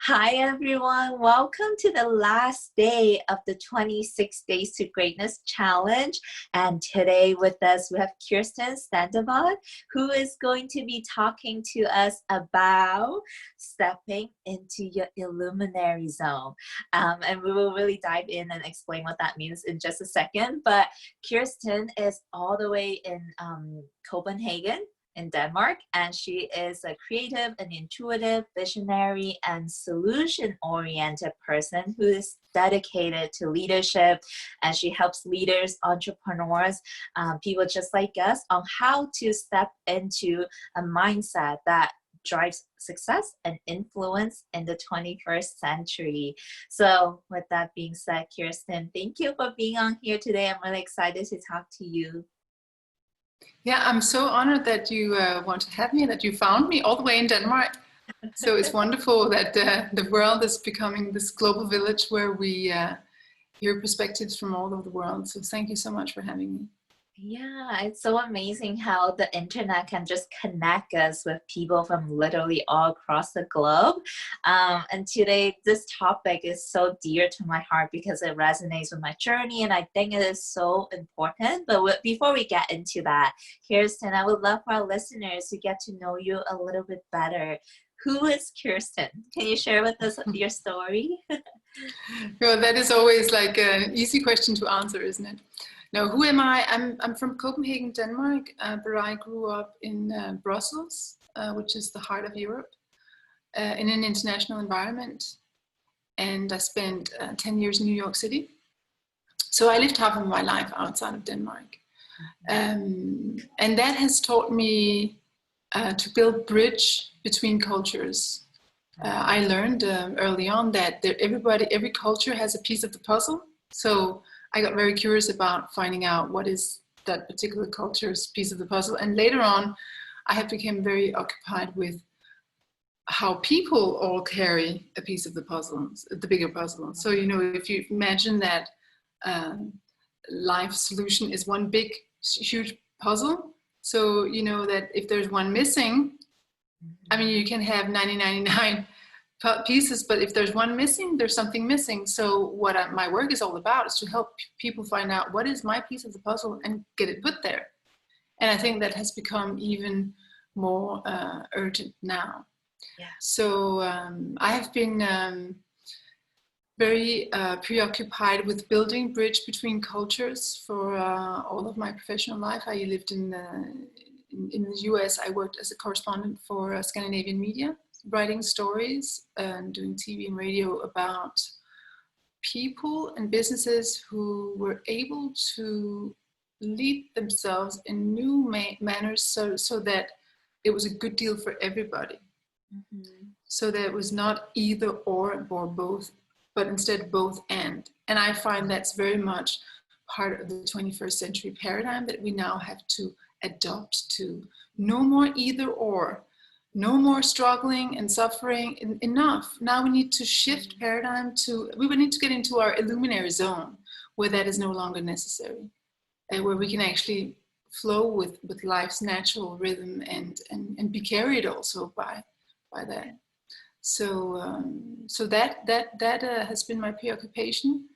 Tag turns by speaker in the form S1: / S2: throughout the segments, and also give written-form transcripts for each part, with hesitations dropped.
S1: Hi everyone, welcome to the last day of the 26 Days to Greatness Challenge. And today with us we have Kirsten Stendevad, who is going to be talking to us about stepping into your illuminary zone. And we will really dive in and explain what that means in just a second. But Kirsten is all the way in Copenhagen, in Denmark, and she is a creative and intuitive, visionary and solution-oriented person who is dedicated to leadership, and she helps leaders, entrepreneurs, people just like us on how to step into a mindset that drives success and influence in the 21st century. So with that being said, Kirsten, thank you for being on here today. I'm really excited to talk to you.
S2: Yeah, I'm so honored that you want to have me, that you found me all the way in Denmark. So it's wonderful that the world is becoming this global village where we hear perspectives from all over the world. So thank you so much for having me.
S1: Yeah, it's so amazing how the internet can just connect us with people from literally all across the globe. And today, this topic is so dear to my heart because it resonates with my journey, and I think it is so important. But before we get into that, Kirsten, I would love for our listeners to get to know you a little bit better. Who is Kirsten? Can you share with us your story?
S2: Well, that is always like an easy question to answer, isn't it? Now, who am I? I'm from Copenhagen, Denmark, but I grew up in Brussels, which is the heart of Europe, in an international environment. And I spent 10 years in New York City. So I lived half of my life outside of Denmark. And that has taught me to build bridge between cultures. I learned early on that every culture has a piece of the puzzle. So I got very curious about finding out what is that particular culture's piece of the puzzle. And later on, I have become very occupied with how people all carry a piece of the puzzle, the bigger puzzle. So, you know, if you imagine that life solution is one big, huge puzzle. So, you know, that if there's one missing, I mean, you can have 99 pieces, but if there's one missing, there's something missing. So what my work is all about is to help people find out what is my piece of the puzzle and get it put there. And I think that has become even more urgent now.
S1: Yeah.
S2: So I have been very preoccupied with building bridge between cultures for all of my professional life. I lived in the US. I worked as a correspondent for Scandinavian media, writing stories and doing TV and radio about people and businesses who were able to lead themselves in new manners so that it was a good deal for everybody. Mm-hmm. So that it was not either or both, but instead both and. And I find that's very much part of the 21st century paradigm that we now have to adopt to. No more either or. No more struggling and suffering. Enough. Now we need to shift paradigm we would need to get into our illuminary zone where that is no longer necessary, and where we can actually flow with life's natural rhythm and be carried also by that. So so that has been my preoccupation.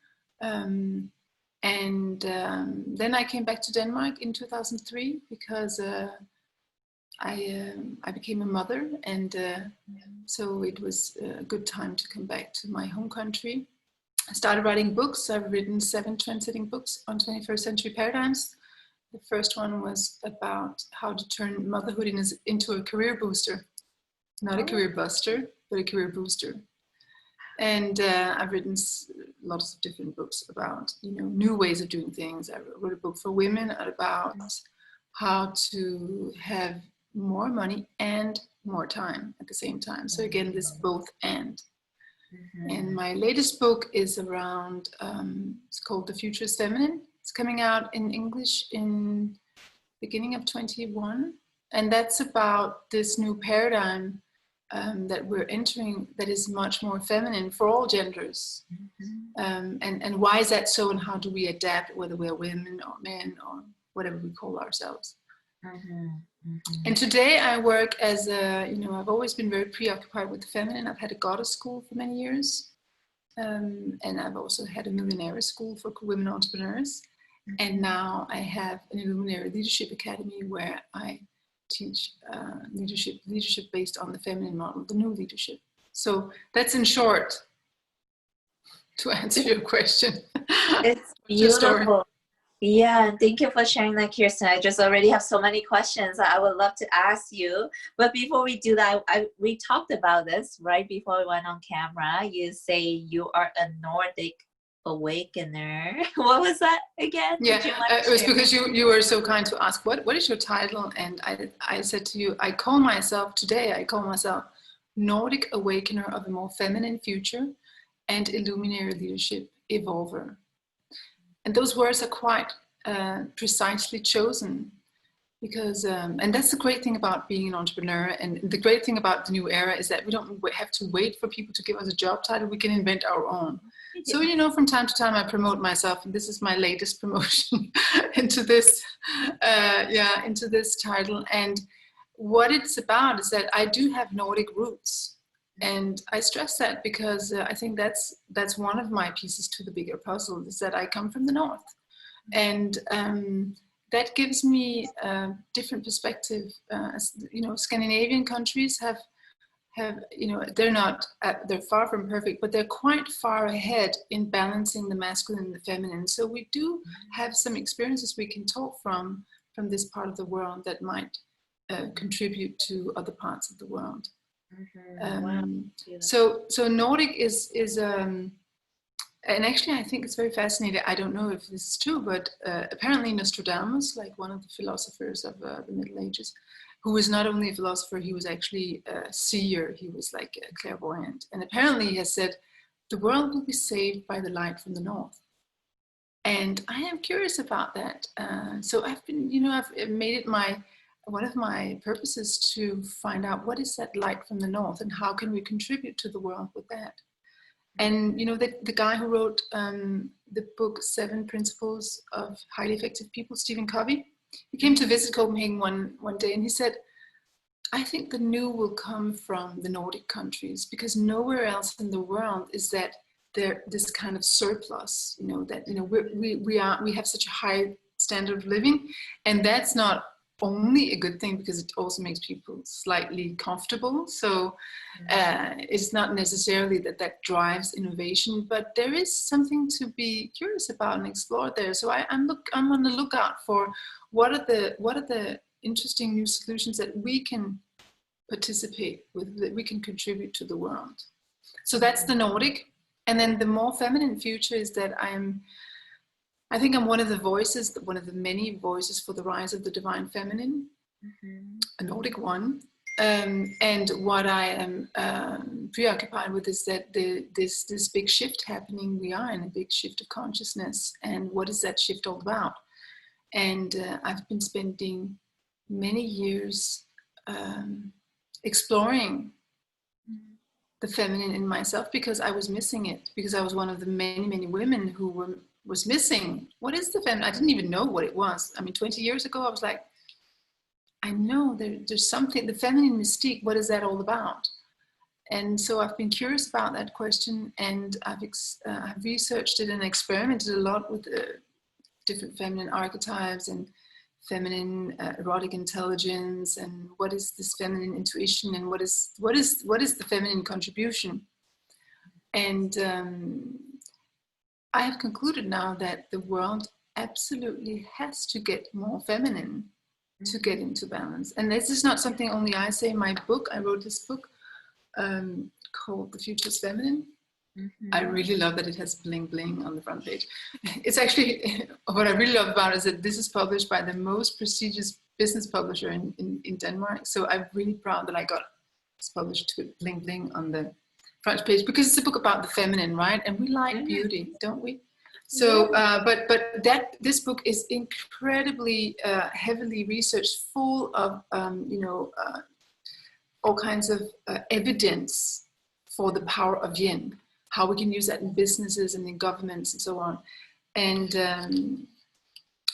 S2: And then I came back to Denmark in 2003 because I became a mother, and so it was a good time to come back to my home country. I started writing books. I've written 7 trendsetting books on 21st century paradigms. The first one was about how to turn motherhood into a career booster. Not a career buster, but a career booster. And I've written lots of different books about, you know, new ways of doing things. I wrote a book for women about how to have more money and more time at the same time. So again, this both and. Mm-hmm. And my latest book is around, it's called The Future is Feminine. It's coming out in English in beginning of 21. And that's about this new paradigm that we're entering that is much more feminine for all genders. Mm-hmm. And why is that so, and how do we adapt, whether we're women or men or whatever we call ourselves? And today I work as a, I've always been very preoccupied with the feminine. I've had a goddess school for many years. And I've also had a millenary school for women entrepreneurs. And now I have an Illuminary Leadership Academy where I teach leadership based on the feminine model, the new leadership. So that's in short to answer your question.
S1: It's beautiful. Yeah, and thank you for sharing that, Kirsten. I just already have so many questions that I would love to ask you. But before we do that, we talked about this right before we went on camera. You say you are a Nordic Awakener. What was that again?
S2: Yeah, it was because you were so kind to ask, what is your title? And I said to you, I call myself Nordic Awakener of a more feminine future and Illuminary leadership evolver. And those words are quite precisely chosen because, and that's the great thing about being an entrepreneur. And the great thing about the new era is that we don't have to wait for people to give us a job title. We can invent our own. So, from time to time I promote myself, and this is my latest promotion into this title. And what it's about is that I do have Nordic roots. And I stress that because I think that's one of my pieces to the bigger puzzle, is that I come from the north, and that gives me a different perspective. Scandinavian countries have they're far from perfect, but they're quite far ahead in balancing the masculine and the feminine. So we do have some experiences we can talk from this part of the world that might contribute to other parts of the world. So Nordic is and actually I think it's very fascinating. I don't know if this is true, but apparently Nostradamus, like one of the philosophers of the Middle Ages, who was not only a philosopher, he was actually a seer. He was like a clairvoyant, and apparently he has said the world will be saved by the light from the north. And I am curious about that. So I've been, I've made it one of my purposes to find out what is that light from the north and how can we contribute to the world with that. And the guy who wrote the book 7 Principles of Highly Effective People, Stephen Covey, he came to visit Copenhagen one day, and he said, I think the new will come from the Nordic countries, because nowhere else in the world is that there this kind of surplus, we have such a high standard of living, and that's not only a good thing because it also makes people slightly comfortable. So it's not necessarily that drives innovation, but there is something to be curious about and explore there. So I'm on the lookout for what are the interesting new solutions that we can participate with, that we can contribute to the world. So that's the Nordic. And then the more feminine future is that I think I'm one of the many voices for the rise of the divine feminine, a Nordic one. And what I am preoccupied with is that this big shift happening. We are in a big shift of consciousness. And what is that shift all about? And I've been spending many years exploring the feminine in myself, because I was missing it, because I was one of the many women who was missing. What is the feminine? I didn't even know what it was. I mean, 20 years ago, I was like, I know there's something, the feminine mystique, what is that all about? And so I've been curious about that question, and I've researched it and experimented a lot with different feminine archetypes and feminine erotic intelligence, and what is this feminine intuition, and what is the feminine contribution. And I have concluded now that the world absolutely has to get more feminine to get into balance. And this is not something only I say. My book, I wrote this book called The Future is Feminine. I really love that it has bling bling on the front page. It's actually, what I really love about it is that this is published by the most prestigious business publisher in Denmark. So I'm really proud that I got this published with bling bling on the front page, because it's a book about the feminine, right? And we like beauty, don't we? So, but this book is incredibly heavily researched, full of all kinds of evidence for the power of yin, how we can use that in businesses and in governments and so on. And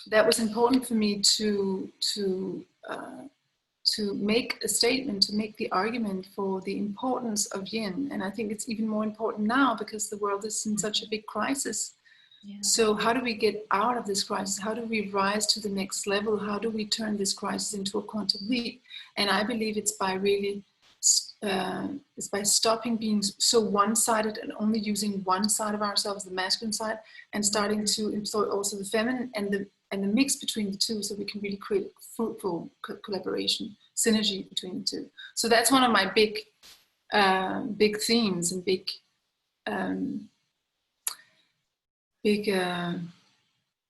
S2: that was important for me to make a statement, to make the argument for the importance of yin. And I think it's even more important now because the world is in such a big crisis. Yeah. So how do we get out of this crisis? How do we rise to the next level? How do we turn this crisis into a quantum leap? And I believe it's by really, it's by stopping being so one-sided and only using one side of ourselves, the masculine side, and starting to employ also the feminine and the mix between the two, so we can really create fruitful collaboration, synergy between the two. So that's one of my big themes and big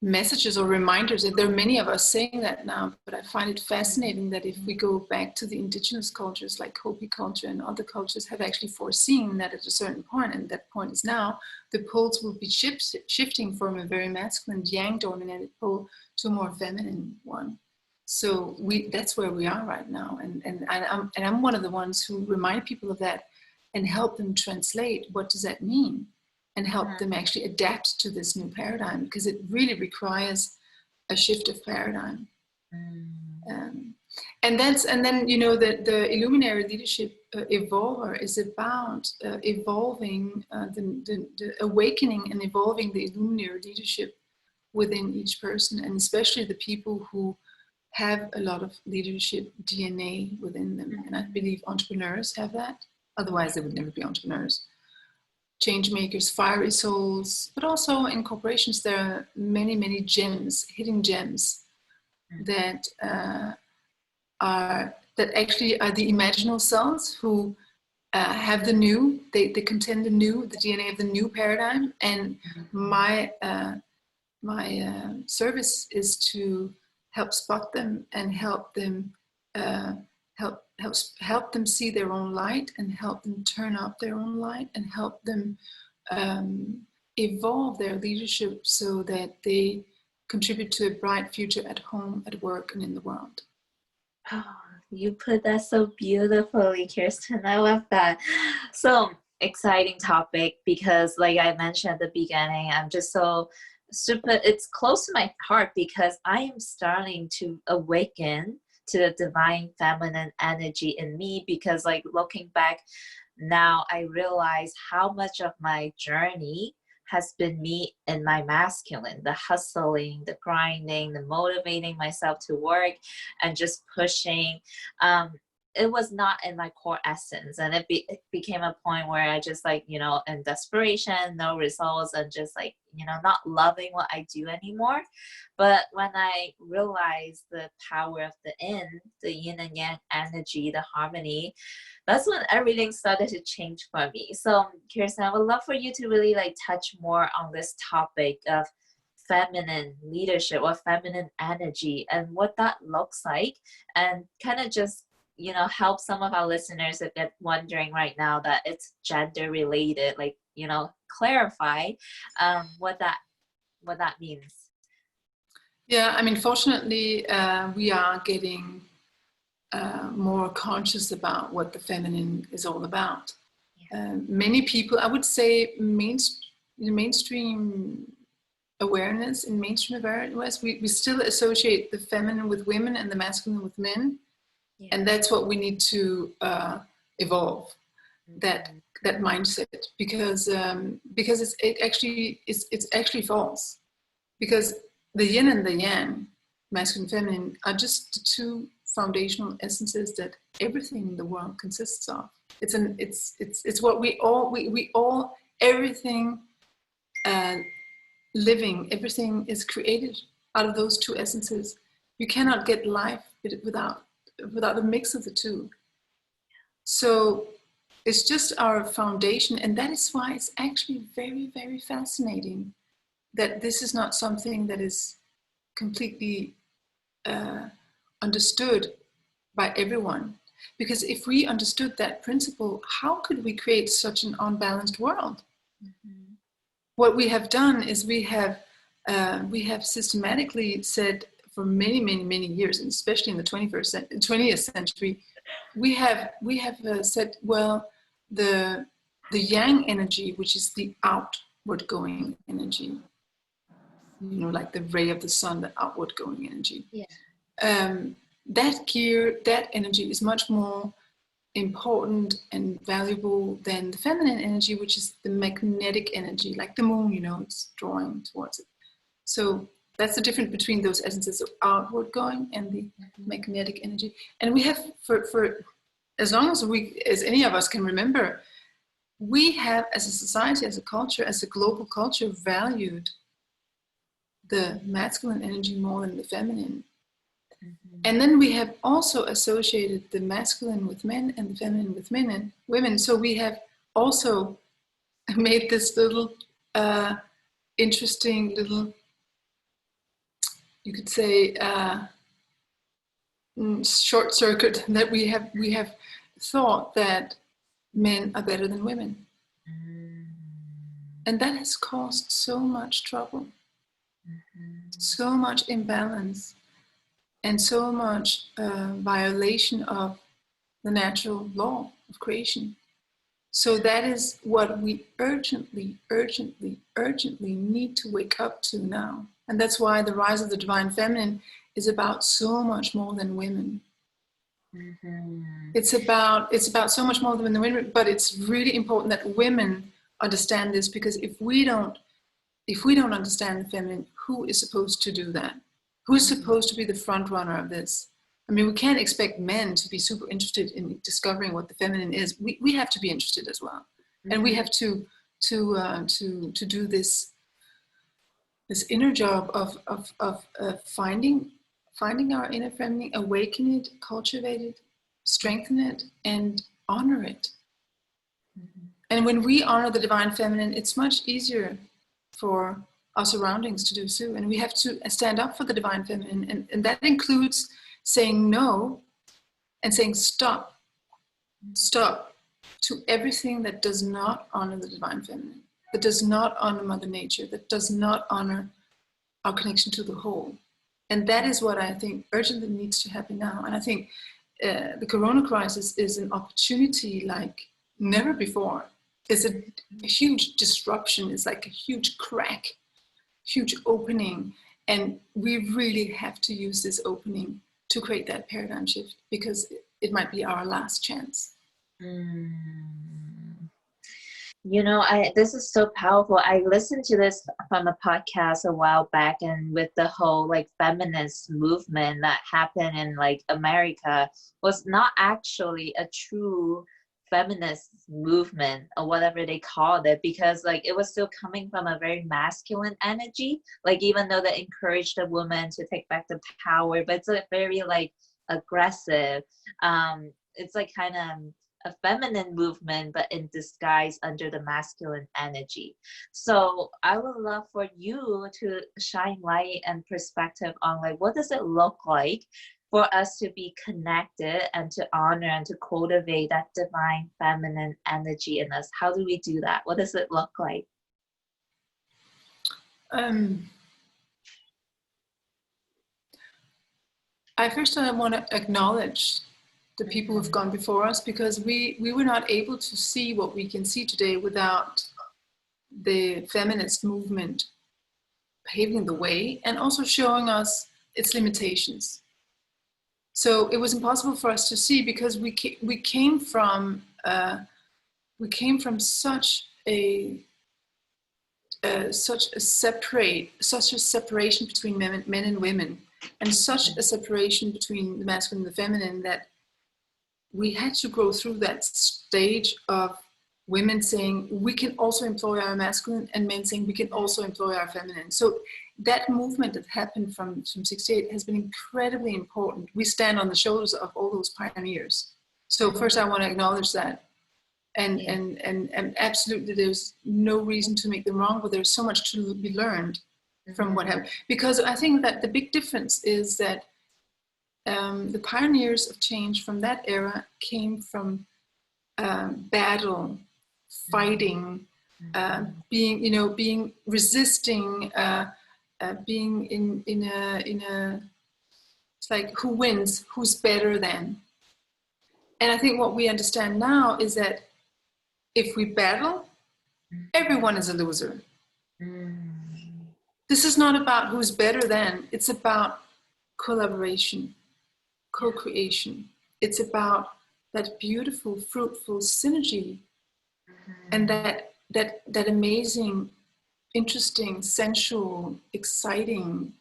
S2: messages or reminders. And there are many of us saying that now, but I find it fascinating that if we go back to the indigenous cultures like Hopi culture and other cultures have actually foreseen that at a certain point, and that point is now, the poles will be shifting from a very masculine yang dominated pole to a more feminine one. So that's where we are right now. And I'm one of the ones who remind people of that and help them translate what does that mean, and help them actually adapt to this new paradigm, because it really requires a shift of paradigm. And then you know that the Illuminary leadership evolver is about evolving the awakening and evolving the Illuminary leadership within each person, and especially the people who have a lot of leadership DNA within them. And I believe entrepreneurs have that, otherwise they would never be entrepreneurs. Change makers, fiery souls, but also in corporations there are many gems, hidden gems that actually are the imaginal selves who have the new, they contain the new, the DNA of the new paradigm. And my service is to help spot them and help them help them see their own light, and help them turn up their own light, and help them evolve their leadership so that they contribute to a bright future at home, at work, and in the world.
S1: Oh, you put that so beautifully, Kirsten. I love that. So exciting topic, because like I mentioned at the beginning, I'm just so super, it's close to my heart, because I am starting to awaken to the divine feminine energy in me. Because like looking back now, I realize how much of my journey has been me in my masculine, the hustling, the grinding, the motivating myself to work and just pushing. It was not in my core essence, and it became a point where I just like, you know, in desperation, no results, and just like, you know, not loving what I do anymore. But when I realized the power of the yin and yang energy, the harmony, that's when everything started to change for me. So Kirsten, I would love for you to really like touch more on this topic of feminine leadership or feminine energy and what that looks like, and kind of just, you know, help some of our listeners that get wondering right now that it's gender related, like, you know, clarify what that means.
S2: Yeah, I mean, fortunately, we are getting more conscious about what the feminine is all about. Yeah. Many people, I would say, mainstream awareness, in mainstream awareness, we still associate the feminine with women and the masculine with men. Yeah. And that's what we need to evolve, that mindset, because it's actually false, because the yin and the yang, masculine and feminine, are just the two foundational essences that everything in the world consists of. It's what we all everything living, everything is created out of those two essences. You cannot get life without a mix of the two. So it's just our foundation, and that is why it's actually very, very fascinating that this is not something that is completely understood by everyone. Because if we understood that principle, how could we create such an unbalanced world? Mm-hmm. What we have done is we have systematically said for many, many, many years, and especially in the 20th century, we have said, well, the yang energy, which is the outward going energy, like the ray of the sun, the outward going energy.
S1: Yeah.
S2: That energy is much more important and valuable than the feminine energy, which is the magnetic energy, like the moon, it's drawing towards it. So that's the difference between those essences of outward going and the magnetic energy. And we have, for as long as any of us can remember, we have, as a society, as a culture, as a global culture, valued the masculine energy more than the feminine. And then we have also associated the masculine with men and the feminine with women. So we have also made this little interesting little, you could say, short circuit, that we have thought that men are better than women. And that has caused so much trouble, so much imbalance, and so much violation of the natural law of creation. So that is what we urgently, urgently, urgently need to wake up to now. And that's why the rise of the divine feminine is about so much more than women. It's about so much more than the women, but it's really important that women understand this, because if we don't understand the feminine, who is supposed to do that? Who's supposed to be the front runner of this? I mean, we can't expect men to be super interested in discovering what the feminine is. We have to be interested as well, and we have to do this inner job of finding our inner feminine, awaken it, cultivate it, strengthen it, and honor it. And when we honor the divine feminine, it's much easier for our surroundings to do so. And we have to stand up for the divine feminine. And that includes saying no and saying stop to everything that does not honor the divine feminine, that does not honor Mother Nature, that does not honor our connection to the whole. And that is what I think urgently needs to happen now. And I think the Corona crisis is an opportunity like never before. It's a huge disruption. It's like a huge crack, huge opening. And we really have to use this opening to create that paradigm shift, because it might be our last chance.
S1: This is so powerful. I listened to this from a podcast a while back, and with the whole like feminist movement that happened in like America was not actually a true feminist movement or whatever they called it, because like it was still coming from a very masculine energy, like even though they encouraged the woman to take back the power, but it's a very like aggressive, it's like kind of a feminine movement, but in disguise under the masculine energy. So I would love for you to shine light and perspective on like, what does it look like for us to be connected and to honor and to cultivate that divine feminine energy in us? How do we do that? What does it look like?
S2: I want to acknowledge the people who've gone before us, because we were not able to see what we can see today without the feminist movement paving the way and also showing us its limitations. So it was impossible for us to see, because we came from such a separation between men and women, and such a separation between the masculine and the feminine, that we had to go through that stage of women saying we can also employ our masculine, and men saying we can also employ our feminine. So that movement that happened from 68 has been incredibly important. We stand on the shoulders of all those pioneers. So first I want to acknowledge that. And absolutely there's no reason to make them wrong, but there's so much to be learned from what happened. Because I think that the big difference is that the pioneers of change from that era came from battle, fighting, being resisting, being in a it's like who wins, who's better than. And I think what we understand now is that if we battle, everyone is a loser. This is not about who's better than. It's about collaboration, co-creation. It's about that beautiful, fruitful synergy, and that amazing, interesting, sensual, exciting,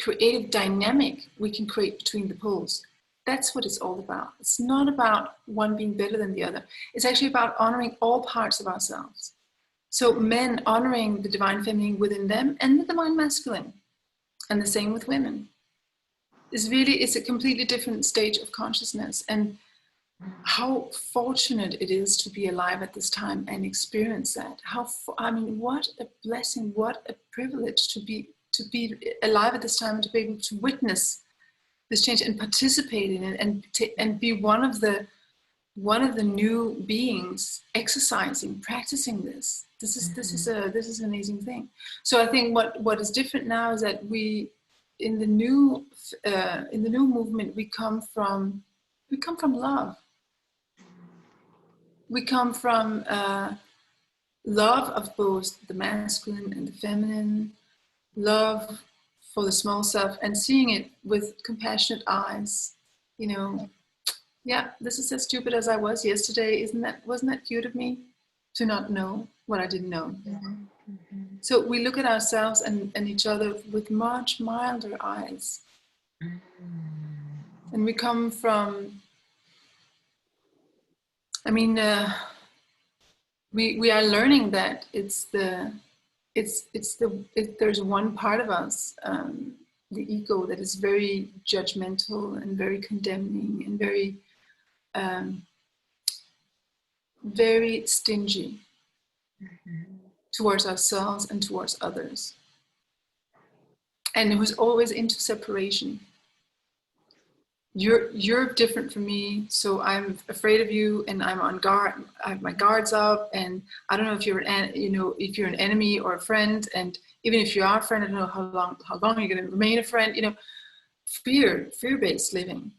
S2: creative dynamic we can create between the poles. That's what it's all about. It's not about one being better than the other. It's actually about honoring all parts of ourselves. So men honoring the divine feminine within them and the divine masculine, and the same with women. It's a completely different stage of consciousness, and how fortunate it is to be alive at this time and experience that. What a blessing, what a privilege to be alive at this time and to be able to witness this change and participate in it, and be one of the new beings exercising, practicing this. This is an amazing thing. So I think what is different now is that we, in the new movement, we come from love. We come from love of both the masculine and the feminine, love for the small self, and seeing it with compassionate eyes. Yeah, this is as stupid as I was yesterday. Wasn't that cute of me to not know what I didn't know? So we look at ourselves and each other with much milder eyes. And we come from, we are learning that there's one part of us, the ego, that is very judgmental and very condemning and very stingy towards ourselves and towards others, and who's always into separation. You're different from me, so I'm afraid of you, and I'm on guard. I have my guards up, and I don't know if you're an enemy or a friend, and even if you are a friend, I don't know how long you're going to remain a friend. Fear-based living,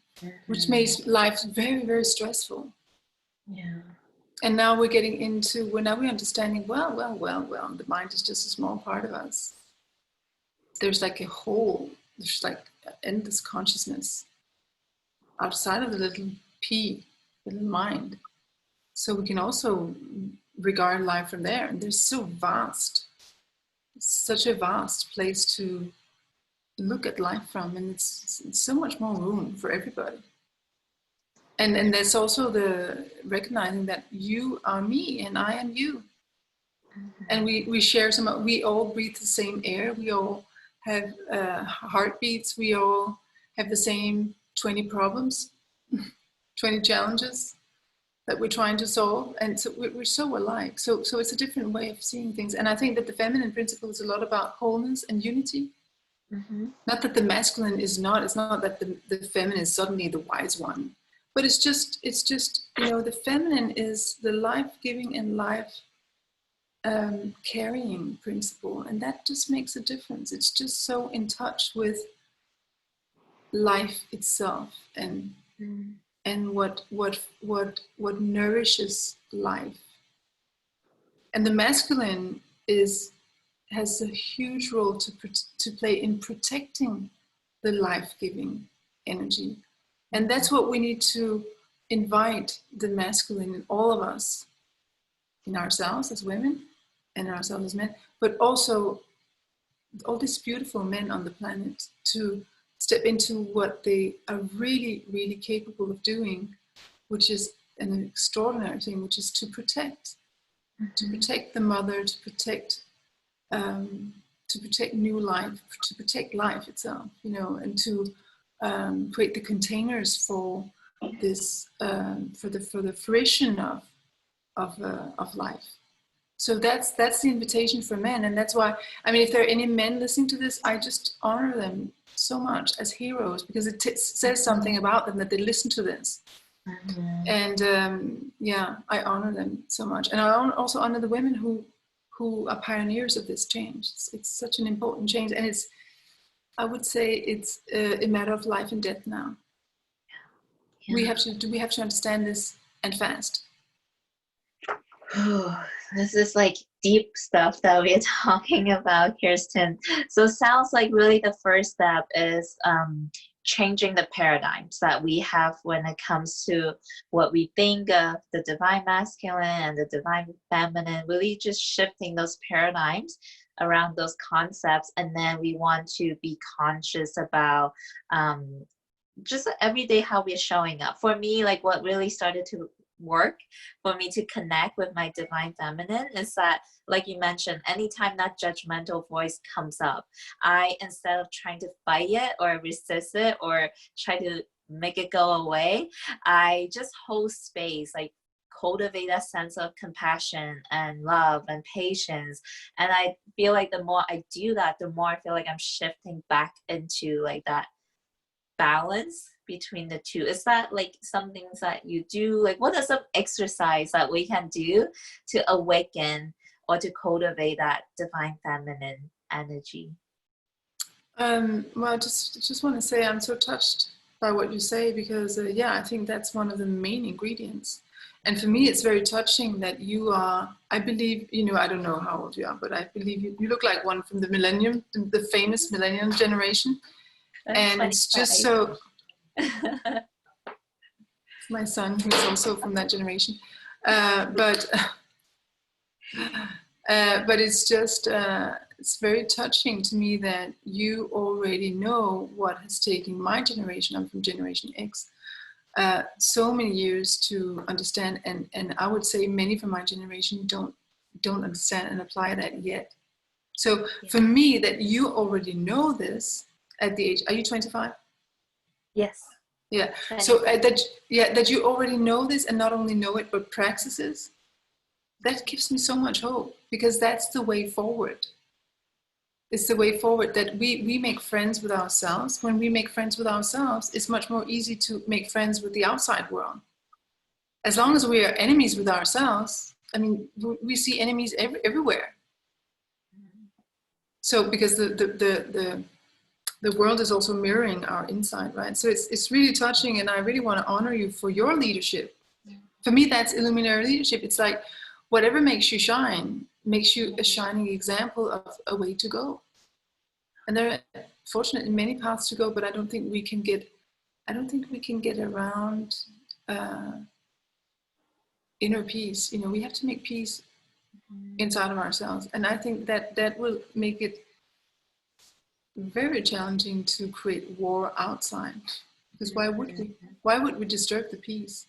S2: which makes life very, very stressful.
S1: Yeah.
S2: And now we're getting into, now we're understanding, well, the mind is just a small part of us. There's like a whole, there's like endless consciousness outside of the little p, the little mind. So we can also regard life from there. And there's such a vast place to look at life from. And it's so much more room for everybody. And there's also the recognizing that you are me and I am you. And we share we all breathe the same air. We all have heartbeats. We all have the same 20 problems, 20 challenges that we're trying to solve. And so we're so alike. So it's a different way of seeing things. And I think that the feminine principle is a lot about wholeness and unity. Not that the masculine is not, it's not that the feminine is suddenly the wise one. But it's just, the feminine is the life-giving and life-carrying principle. And that just makes a difference. It's just so in touch with life itself and what nourishes life. And the masculine has a huge role to play in protecting the life-giving energy. And that's what we need to invite the masculine in all of us, in ourselves as women and in ourselves as men, but also all these beautiful men on the planet to step into what they are really, really capable of doing, which is an extraordinary thing, which is to protect the mother, to protect new life, to protect life itself, and to create the containers for this, for the fruition of life. So that's the invitation for men, and that's why, if there are any men listening to this, I just honor them so much as heroes, because it says something about them that they listen to this. And I honor them so much, and I also honor the women who are pioneers of this change. It's such an important change, and I would say it's a matter of life and death now. Yeah. We have to understand this, and fast.
S1: This is like deep stuff that we're talking about, Kirsten. So it sounds like really the first step is changing the paradigms that we have when it comes to what we think of the divine masculine and the divine feminine, really just shifting those paradigms around those concepts. And then we want to be conscious about just every day how we're showing up. For me, like what really started to work for me to connect with my divine feminine is that, like you mentioned, anytime that judgmental voice comes up, I, instead of trying to fight it or resist it or try to make it go away, I just hold space, like cultivate a sense of compassion and love and patience. And I feel like the more I do that, the more I feel like I'm shifting back into like that balance between the two. Is that like some things that you do? Like what are some exercise that we can do to awaken or to cultivate that divine feminine energy?
S2: Well, I just want to say I'm so touched by what you say, because yeah, I think that's one of the main ingredients. And for me, it's very touching that you are, I believe, you know, I don't know how old you are, but I believe you look like one from the millennium, the famous millennium generation. And it's just so, my son, who's also from that generation, but it's just, it's very touching to me that you already know what has taken my generation, I'm from Generation X, so many years to understand, and I would say many from my generation don't understand and apply that yet. So for me, that you already know this at the age, are you 25?
S1: Yes.
S2: Yeah. So that you already know this, and not only know it but practices, that gives me so much hope, because that's the way forward. It's the way forward, that we make friends with ourselves. When we make friends with ourselves, it's much more easy to make friends with the outside world. As long as we are enemies with ourselves, I mean, we see enemies everywhere. So because the world is also mirroring our inside, right? So it's really touching, and I really want to honor you for your leadership. For me, that's illuminary leadership. It's like whatever makes you shine makes you a shining example of a way to go. And there are fortunately many paths to go, but I don't think we can get around inner peace. You know, we have to make peace inside of ourselves, and I think that will make it very challenging to create war outside, because why would we disturb the peace?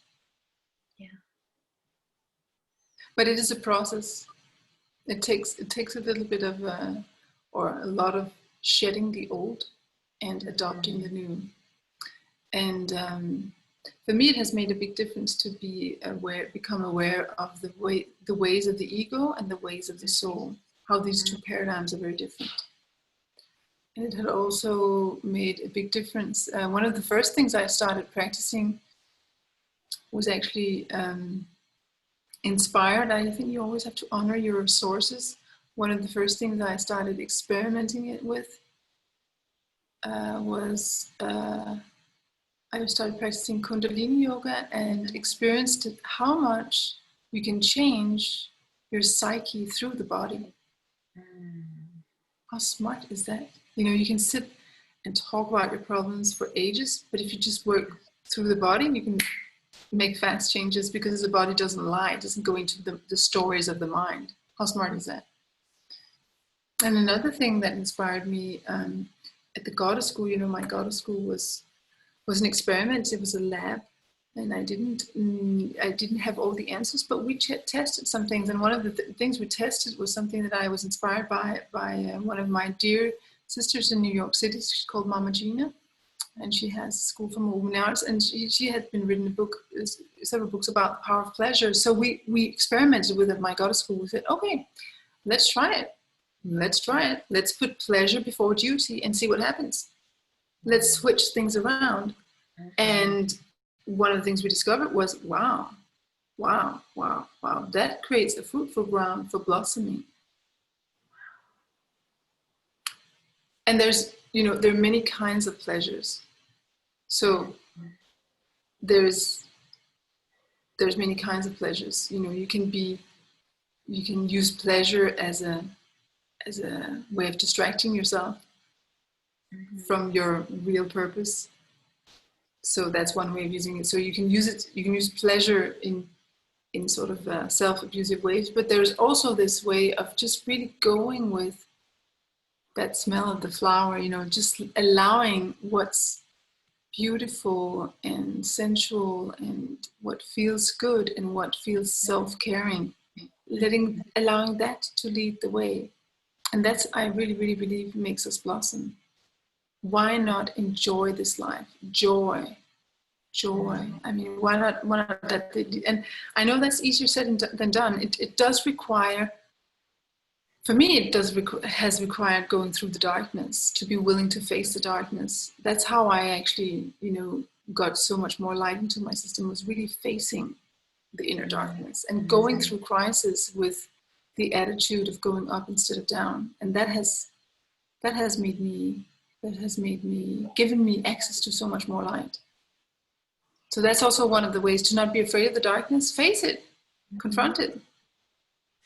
S1: Yeah.
S2: But it is a process. It takes a little bit of or a lot of shedding the old and adopting the new. And for me, it has made a big difference to become aware of the ways of the ego and the ways of the soul, how these two paradigms are very different. And it had also made a big difference. One of the first things I started practicing was actually inspired. I think you always have to honor your sources. One of the first things I started experimenting it with was I started practicing Kundalini yoga, and experienced how much you can change your psyche through the body. How smart is that? You know, you can sit and talk about your problems for ages, but if you just work through the body, you can make fast changes, because the body doesn't lie. It doesn't go into the stories of the mind. How smart is that? And another thing that inspired me at the goddess school, you know, my goddess school was an experiment. It was a lab, and I didn't have all the answers, but we tested some things. And one of the things we tested was something that I was inspired by one of my dear sisters in New York City. She's called Mama Gina, and she has a school for movement arts, and she had been written several books about the power of pleasure. So we experimented with it at my goddess school. We said, okay, let's try it. Let's put pleasure before duty and see what happens. Let's switch things around. And one of the things we discovered was, wow, that creates a fruitful ground for blossoming. And there are many kinds of pleasures. So there's many kinds of pleasures. You know, you can be you can use pleasure as a way of distracting yourself from your real purpose. So that's one way of using it. So you can use it. You can use pleasure in sort of self-abusive ways. But there's also this way of just really going with that smell of the flower. You know, just allowing what's beautiful and sensual and what feels good and what feels self-caring. Allowing that to lead the way. And that's, I really, really believe, makes us blossom. Why not enjoy this life? Joy. I mean, why not let and I know that's easier said than done. It does require, for me, has required going through the darkness, to be willing to face the darkness. That's how I actually, you know, got so much more light into my system, was really facing the inner darkness and going through crisis with the attitude of going up instead of down. And that has given me access to so much more light. So that's also one of the ways to not be afraid of the darkness. Face it, confront it,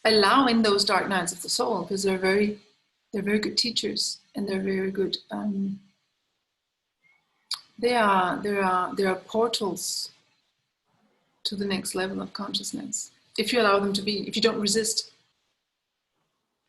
S2: allow in those dark nights of the soul, because they're very good teachers, and they're very good. There are portals to the next level of consciousness if you allow them to be. If you don't resist.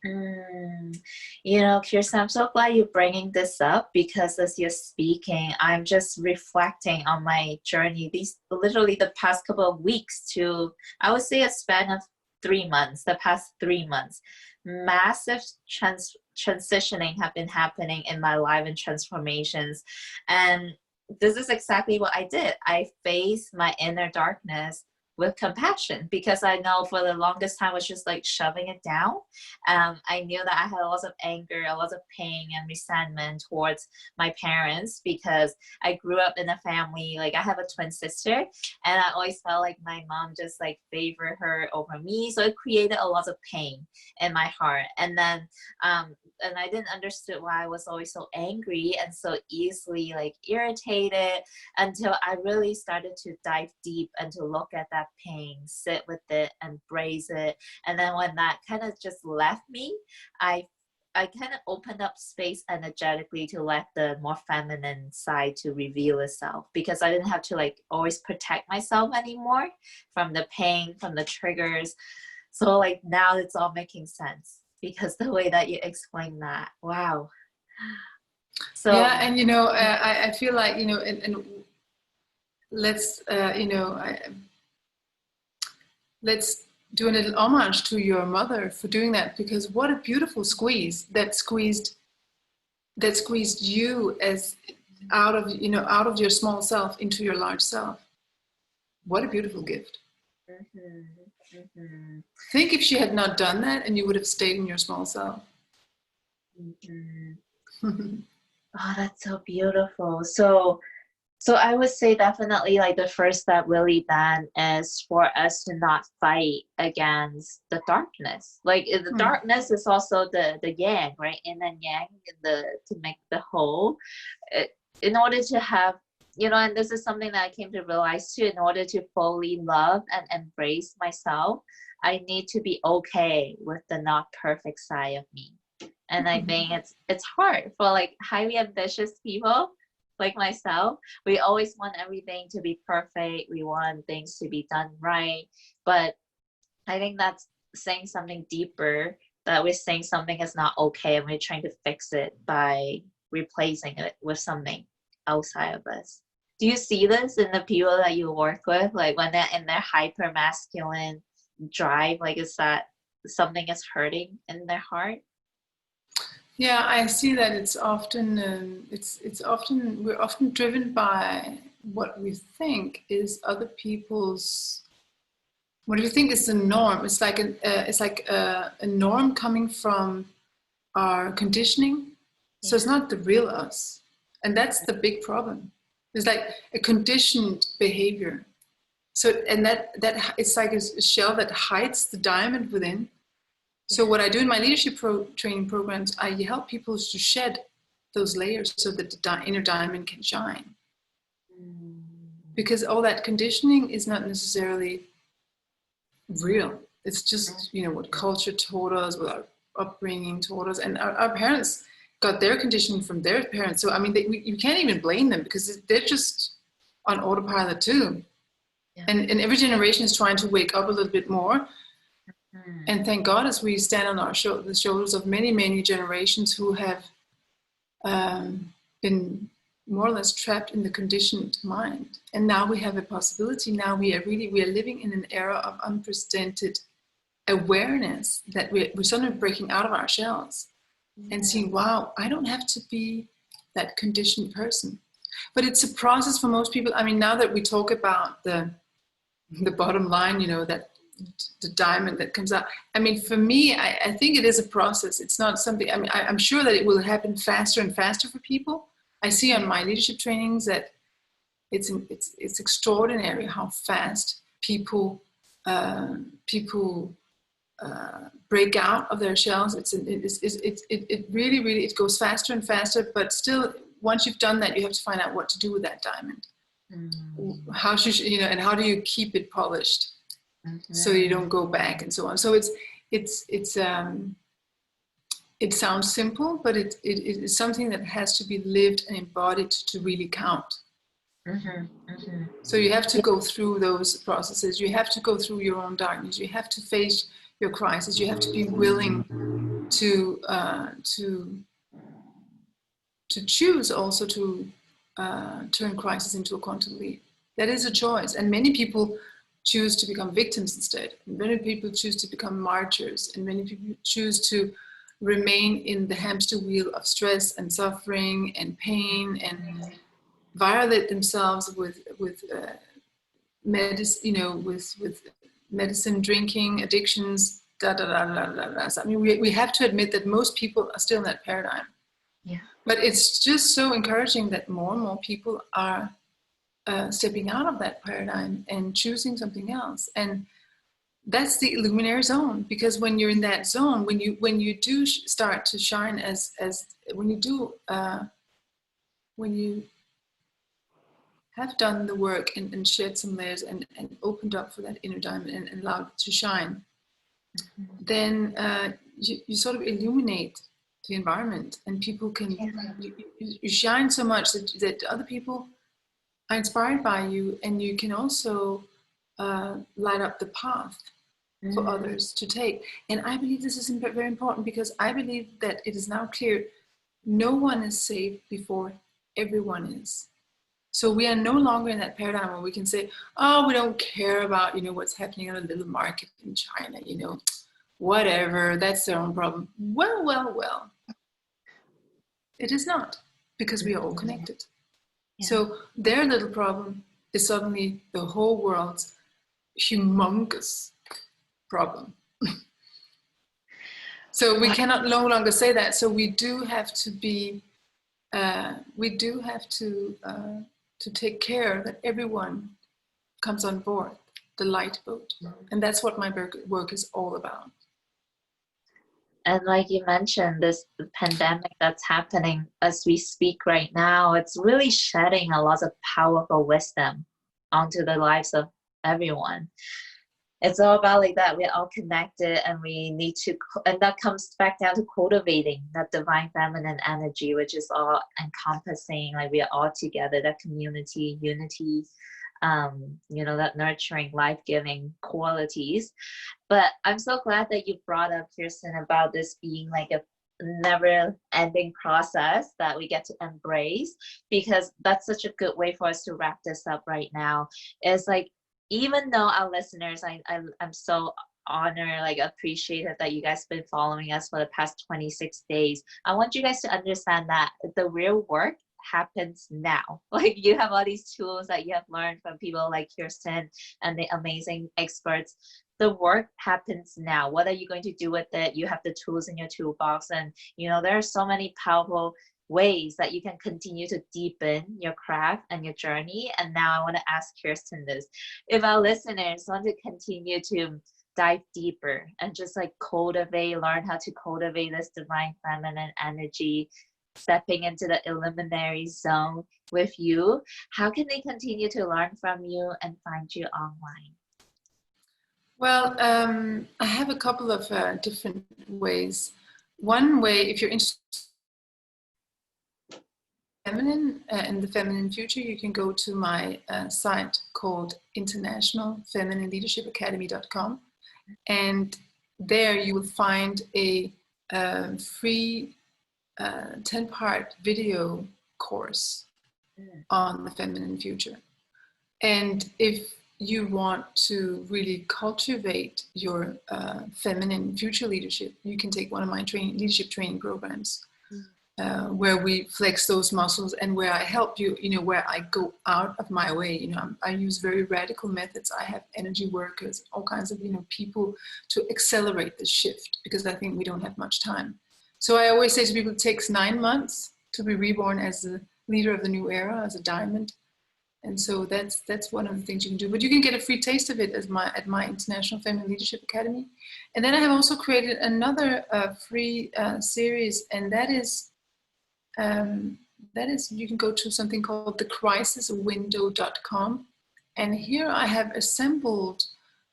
S1: You know, Kirsten, I'm so glad you're bringing this up, because as you're speaking, I'm just reflecting on my journey. These literally the past couple of weeks to, I would say, a span of 3 months, the past 3 months, massive transitioning have been happening in my life and transformations. And this is exactly what I did. I faced my inner darkness with compassion, because I know for the longest time I was just like shoving it down. I knew that I had a lot of anger, a lot of pain and resentment towards my parents, because I grew up in a family, like I have a twin sister, and I always felt like my mom just like favored her over me. So it created a lot of pain in my heart. And then and I didn't understand why I was always so angry and so easily like irritated, until I really started to dive deep and to look at that pain, sit with it, embrace it. And then when that kind of just left me, I kind of opened up space energetically to let the more feminine side to reveal itself, because I didn't have to like always protect myself anymore from the pain, from the triggers. So like now it's all making sense, because the way that you explain that, wow. So
S2: yeah, and you know, I feel like, you know, and let's you know, let's do a little homage to your mother for doing that, because what a beautiful squeeze that squeezed you as out of, you know, out of your small self into your large self. What a beautiful gift. Think if she had not done that and you would have stayed in your small self.
S1: Oh, that's so beautiful. So I would say definitely like the first step really then is for us to not fight against the darkness. Like the darkness is also the yang, right? Yin and yang, to make the whole. In order to have, you know, and this is something that I came to realize too, in order to fully love and embrace myself, I need to be okay with the not perfect side of me. And I think it's hard for like highly ambitious people like myself. We always want everything to be perfect. We want things to be done right. But I think that's saying something deeper, that we're saying something is not okay and we're trying to fix it by replacing it with something outside of us. Do you see this in the people that you work with? Like when they're in their hypermasculine drive, like is that something is hurting in their heart?
S2: Yeah, I see that it's often we're often driven by what we think is other people's, what we think is the norm. It's like a norm coming from our conditioning. So it's not the real us, and that's the big problem. It's like a conditioned behavior. So and that it's like a shell that hides the diamond within. So what I do in my leadership training programs, I help people to shed those layers so that the inner diamond can shine. Because all that conditioning is not necessarily real. It's just, you know, what culture taught us, what our upbringing taught us, and our parents got their conditioning from their parents. So I mean, you can't even blame them, because they're just on autopilot too.
S1: Yeah.
S2: And every generation is trying to wake up a little bit more. And thank God, as we stand on the shoulders of many, many generations who have been more or less trapped in the conditioned mind. And now we have a possibility. Now we are living in an era of unprecedented awareness, that we're suddenly breaking out of our shells and seeing, wow, I don't have to be that conditioned person. But it's a process for most people. I mean, now that we talk about the bottom line, you know, that the diamond that comes out. I mean, for me, I think it is a process. It's not something, I mean, I'm sure that it will happen faster and faster for people. I see on my leadership trainings that it's extraordinary how fast people break out of their shells. It really, it goes faster and faster, but still, once you've done that, you have to find out what to do with that diamond. How should you know, and how do you keep it polished so you don't go back and so on. So it sounds simple, but it is something that has to be lived and embodied to really count. So you have to go through those processes. You have to go through your own darkness. You have to face your crisis. You have to be willing to choose also to turn crisis into a quantum leap. That is a choice. And many people choose to become victims instead. And many people choose to become martyrs. And many people choose to remain in the hamster wheel of stress and suffering and pain and violate themselves with medicine, you know, with medicine, drinking, addictions, So, I mean, we have to admit that most people are still in that paradigm.
S1: Yeah.
S2: But it's just so encouraging that more and more people are stepping out of that paradigm and choosing something else. And that's the illuminary zone, because when you're in that zone, when you do start to shine as when you have done the work and shed some layers and opened up for that inner diamond and allowed it to shine, then you sort of illuminate the environment, and people can, you shine so much that other people are inspired by you, and you can also light up the path for others to take. And I believe this is very important, because I believe that it is now clear no one is safe before everyone is. So we are no longer in that paradigm where we can say, oh, we don't care about, you know, what's happening in a little market in China, you know, whatever, that's their own problem. Well. It is not, because we are all connected. Yeah. So their little problem is suddenly the whole world's humongous problem. So we cannot no longer say that. So we do have to be, to take care that everyone comes on board the light boat. And that's what my work is all about.
S1: And like you mentioned, this pandemic that's happening as we speak right now, it's really shedding a lot of powerful wisdom onto the lives of everyone. It's all about like that, we're all connected, and we need to, and that comes back down to cultivating that divine feminine energy, which is all encompassing, like we are all together, that community, unity, you know, that nurturing, life-giving qualities. But I'm so glad that you brought up, Kirsten, about this being like a never-ending process that we get to embrace, because that's such a good way for us to wrap this up right now. It's like, even though our listeners, I'm so honored, like appreciative that you guys have been following us for the past 26 days. I want you guys to understand that the real work happens now. Like, you have all these tools that you have learned from people like Kirsten and the amazing experts. The work happens now. What are you going to do with it? You have the tools in your toolbox, and you know, there are so many powerful ways that you can continue to deepen your craft and your journey. And now I want to ask Kirsten this: if our listeners want to continue to dive deeper and just like learn how to cultivate this divine feminine energy, stepping into the illuminary zone with you, how can they continue to learn from you and find you online?
S2: Well, I have a couple of different ways. One way, if you're interested in feminine and the feminine future, you can go to my site called internationalfeminineLeadershipacademy.com, and there you will find a free 10-part video course on the feminine future. And if you want to really cultivate your feminine future leadership, you can take one of my leadership training programs where we flex those muscles, and where I help you, where I go out of my way. I use very radical methods. I have energy workers, all kinds of, people to accelerate the shift, because I think we don't have much time. So I always say to people, it takes 9 months to be reborn as the leader of the new era, as a diamond. And so that's one of the things you can do. But you can get a free taste of it at my International Feminine Leadership Academy. And then I have also created another free series, and that is you can go to something called thecrisiswindow.com. And here I have assembled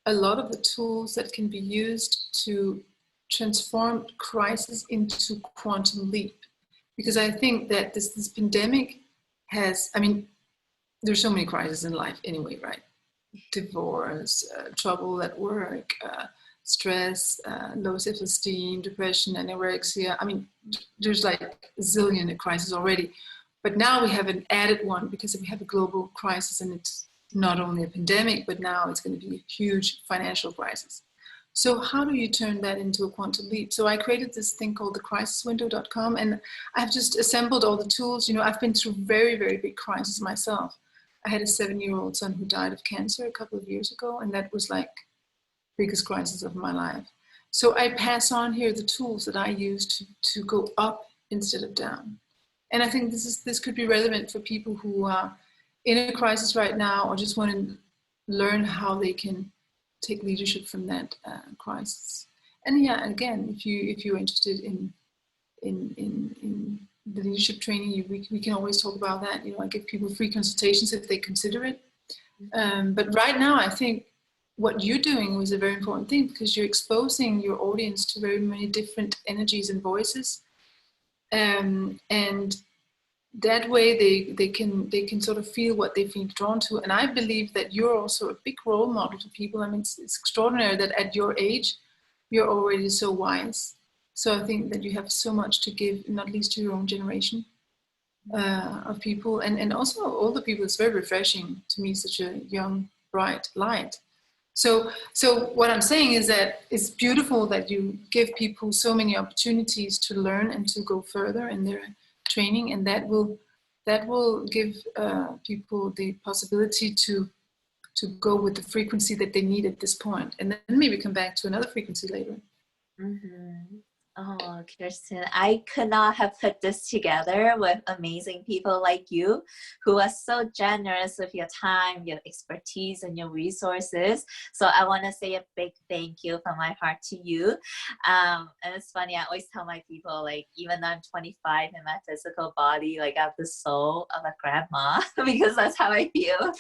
S2: a lot of the tools that can be used to transform crisis into quantum leap. Because I think that this pandemic has, there's so many crises in life anyway, right? Divorce, trouble at work, stress, low self-esteem, depression, anorexia. There's like a zillion crises already. But now we have an added one, because we have a global crisis, and it's not only a pandemic, but now it's going to be a huge financial crisis. So how do you turn that into a quantum leap? So I created this thing called thecrisiswindow.com, and I've just assembled all the tools. I've been through very, very big crises myself. I had a 7-year-old son who died of cancer a couple of years ago, and that was like the biggest crisis of my life. So I pass on here the tools that I use to go up instead of down. And I think this could be relevant for people who are in a crisis right now, or just want to learn how they can take leadership from that crisis. And yeah, again, if you're interested in the leadership training, we can always talk about that. I give people free consultations if they consider it. But right now, I think what you're doing was a very important thing, because you're exposing your audience to very many different energies and voices, and that way they can sort of feel what they feel drawn to. And I believe that you're also a big role model to people. It's extraordinary that at your age you're already so wise. So I think that you have so much to give, not least to your own generation of people, and also older people. It's very refreshing to meet such a young, bright light. So what I'm saying is that it's beautiful that you give people so many opportunities to learn and to go further in their training, and that will give people the possibility to go with the frequency that they need at this point, and then maybe come back to another frequency later.
S1: Mm-hmm. Oh, Kirsten, I could not have put this together with amazing people like you, who are so generous with your time, your expertise, and your resources. So I want to say a big thank you from my heart to you. And it's funny, I always tell my people, like, even though I'm 25 in my physical body, like, I have the soul of a grandma, because that's how I feel.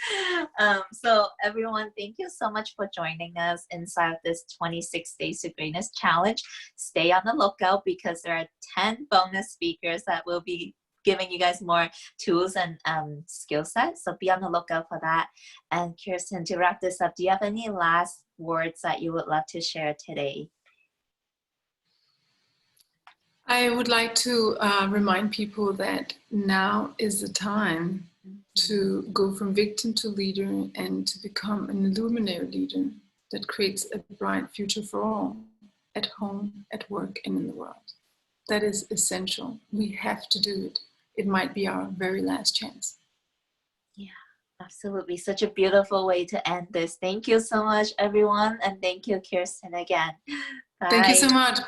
S1: So everyone, thank you so much for joining us inside this 26 Days to Greatness Challenge. Stay on the lookout, because there are 10 bonus speakers that will be giving you guys more tools and skill sets. So be on the lookout for that. And Kirsten, to wrap this up, do you have any last words that you would love to share today?
S2: I would like to remind people that now is the time to go from victim to leader, and to become an illuminary leader that creates a bright future for all, at home, at work, and in the world. That is essential. We have to do it. It might be our very last chance.
S1: Yeah, absolutely. Such a beautiful way to end this. Thank you so much, everyone. And thank you, Kirsten, again. Bye.
S2: Thank you so much.